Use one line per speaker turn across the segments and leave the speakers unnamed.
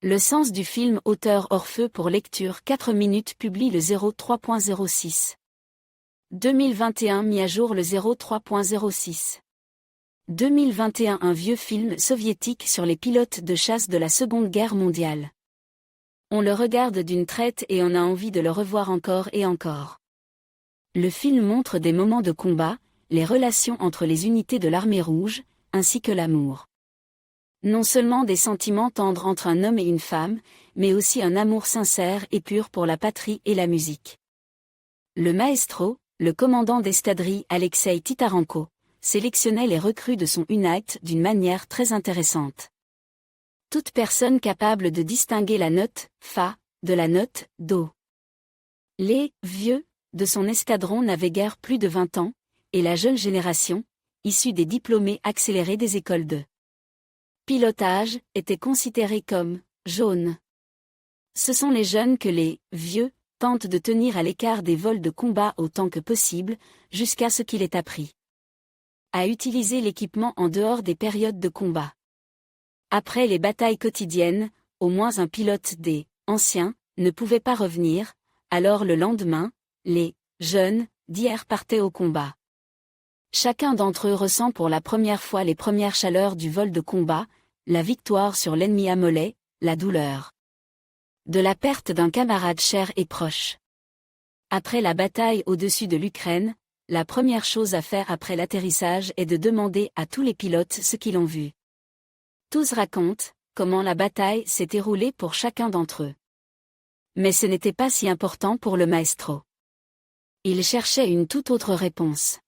Le sens du film Auteur hors feu pour lecture 4 minutes publie le 03.06. 2021 mis à jour le 03.06. 2021 un vieux film soviétique sur les pilotes de chasse de la Seconde Guerre mondiale. On le regarde d'une traite et on a envie de le revoir encore et encore. Le film montre des moments de combat, les relations entre les unités de l'Armée rouge, ainsi que l'amour. Non seulement des sentiments tendres entre un homme et une femme, mais aussi un amour sincère et pur pour la patrie et la musique. Le maestro, le commandant d'escadrille Alexei Titarenko, sélectionnait les recrues de son UNIT d'une manière très intéressante. Toute personne capable de distinguer la note Fa de la note Do. Les vieux de son escadron n'avaient guère plus de 20 ans, et la jeune génération, issue des diplômés accélérés des écoles de pilotage, était considérée comme jaune. Ce sont les jeunes que les vieux tentent de tenir à l'écart des vols de combat autant que possible, jusqu'à ce qu'il ait appris à utiliser l'équipement en dehors des périodes de combat. Après les batailles quotidiennes, au moins un pilote des anciens ne pouvait pas revenir, alors le lendemain, les jeunes d'hier partaient au combat. Chacun d'entre eux ressent pour la première fois les premières chaleurs du vol de combat, la victoire sur l'ennemi amolé, la douleur de la perte d'un camarade cher et proche. Après la bataille au-dessus de l'Ukraine, la première chose à faire après l'atterrissage est de demander à tous les pilotes ce qu'ils ont vu. Tous racontent comment la bataille s'est déroulée pour chacun d'entre eux. Mais ce n'était pas si important pour le maestro. Il cherchait une toute autre réponse.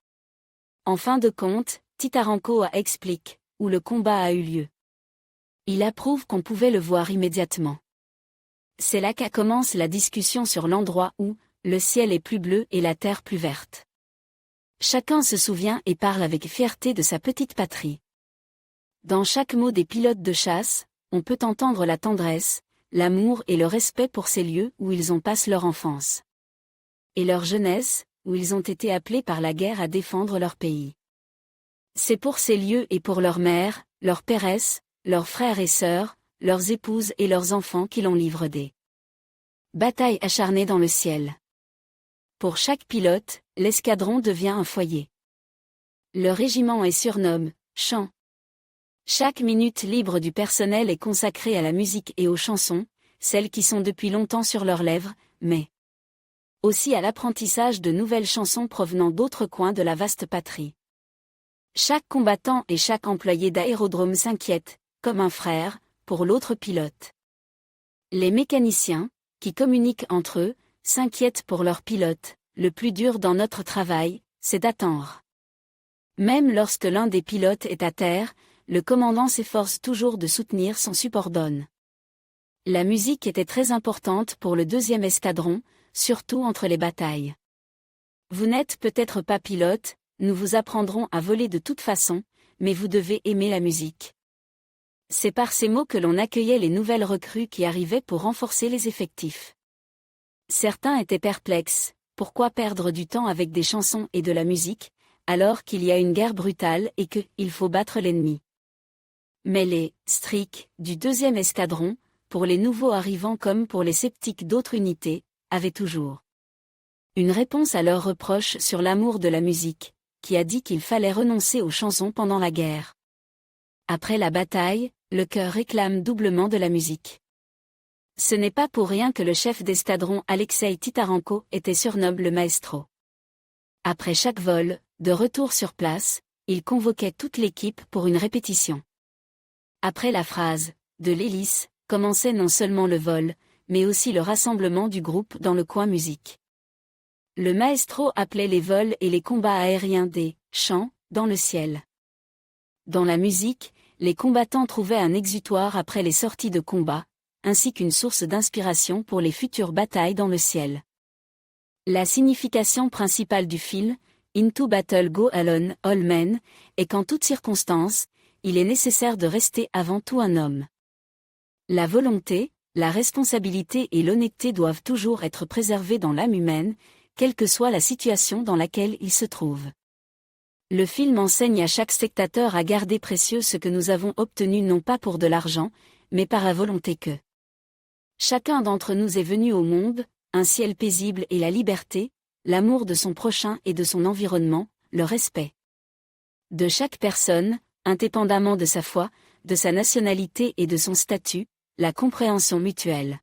En fin de compte, Titarenko explique où le combat a eu lieu. Il approuve qu'on pouvait le voir immédiatement. C'est là qu'a commence la discussion sur l'endroit où le ciel est plus bleu et la terre plus verte. Chacun se souvient et parle avec fierté de sa petite patrie. Dans chaque mot des pilotes de chasse, on peut entendre la tendresse, l'amour et le respect pour ces lieux où ils ont passé leur enfance. Et leur jeunesse, où ils ont été appelés par la guerre à défendre leur pays. C'est pour ces lieux et pour leurs mères, leurs péresses, leurs frères et sœurs, leurs épouses et leurs enfants qui l'on livre des batailles acharnées dans le ciel. Pour chaque pilote, l'escadron devient un foyer. Le régiment est surnommé « Chant ». Chaque minute libre du personnel est consacrée à la musique et aux chansons, celles qui sont depuis longtemps sur leurs lèvres, mais aussi à l'apprentissage de nouvelles chansons provenant d'autres coins de la vaste patrie. Chaque combattant et chaque employé d'aérodrome s'inquiète, comme un frère, pour l'autre pilote. Les mécaniciens, qui communiquent entre eux, s'inquiètent pour leurs pilotes. Le plus dur dans notre travail, c'est d'attendre. Même lorsque l'un des pilotes est à terre, le commandant s'efforce toujours de soutenir son subordonne. La musique était très importante pour le 2e escadron, surtout entre les batailles. Vous n'êtes peut-être pas pilote, nous vous apprendrons à voler de toute façon, mais vous devez aimer la musique. C'est par ces mots que l'on accueillait les nouvelles recrues qui arrivaient pour renforcer les effectifs. Certains étaient perplexes, pourquoi perdre du temps avec des chansons et de la musique, alors qu'il y a une guerre brutale et qu'il faut battre l'ennemi. Mais les streaks du 2e escadron, pour les nouveaux arrivants comme pour les sceptiques d'autres unités, avaient toujours une réponse à leurs reproches sur l'amour de la musique, qui a dit qu'il fallait renoncer aux chansons pendant la guerre. Après la bataille, le cœur réclame doublement de la musique. Ce n'est pas pour rien que le chef d'escadron Alexei Titarenko était surnommé le maestro. Après chaque vol, de retour sur place, il convoquait toute l'équipe pour une répétition. Après la phrase de l'hélice, commençait non seulement le vol, mais aussi le rassemblement du groupe dans le coin musique. Le maestro appelait les vols et les combats aériens des chants dans le ciel. Dans la musique, les combattants trouvaient un exutoire après les sorties de combat, ainsi qu'une source d'inspiration pour les futures batailles dans le ciel. La signification principale du film, Into Battle Go Alone, All Men, est qu'en toutes circonstances, il est nécessaire de rester avant tout un homme. La volonté, la responsabilité et l'honnêteté doivent toujours être préservées dans l'âme humaine, quelle que soit la situation dans laquelle il se trouve. Le film enseigne à chaque spectateur à garder précieux ce que nous avons obtenu non pas pour de l'argent, mais par la volonté que Chacun d'entre nous est venu au monde, un ciel paisible et la liberté, l'amour de son prochain et de son environnement, le respect de chaque personne, indépendamment de sa foi, de sa nationalité et de son statut, la compréhension mutuelle.